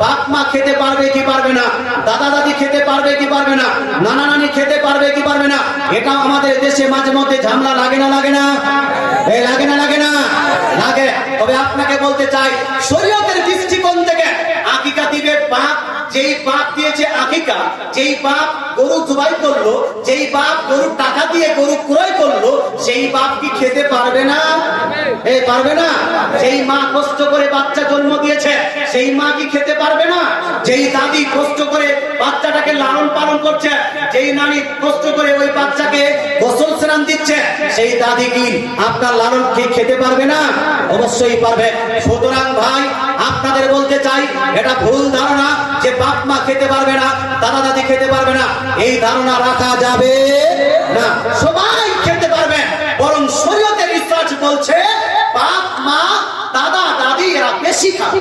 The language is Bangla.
বাপ মা খেতে পারবে কি পারবে না, দাদা দাদি খেতে পারবে কি পারবে না, নানা নানি খেতে পারবে কি পারবে না, এটা আমাদের দেশে মাঝে মধ্যে ঝামেলা লাগে না লাগে না? এই লাগে না লাগে না? লাগে। তবে আপনাকে বলতে চাই, শরীয়তের দৃষ্টিকোণ থেকে আকিকা দিবে বাপ, যেই বাপ দিয়েছে আকিকা, যেই বাপ গরু জবাই করলো, যেই বাপ গরুর টাকা দিয়ে গরু ক্রয় করলো, সেই বাপ কি খেতে পারবে না? এই পারবে না? যেই মা কষ্ট করে বাচ্চা জন্ম দিয়েছে, সেই মা কি খেতে পারবে না? যেই দাদি কষ্ট করে বাচ্চাটাকে লালন পালন করছে, যেই নানি কষ্ট করে ওই বাচ্চাকে গোসল স্নান দিচ্ছে, সেই দাদি কি আপনার লালন খেতে পারবে না? অবশ্যই পারবে। সুতরাং ভাই, আপনাদের বলতে চাই, এটা ভুল ধারণা যে বাপ মা খেতে পারবে না, দাদা দাদি খেতে পারবে না, এই ধারণা রাখা যাবে না। সবাই খেতে পারবে, বরং শরীয়তের রিসার্চ বলছে বাপ মা দাদা দাদি এরা বেশি খাবে।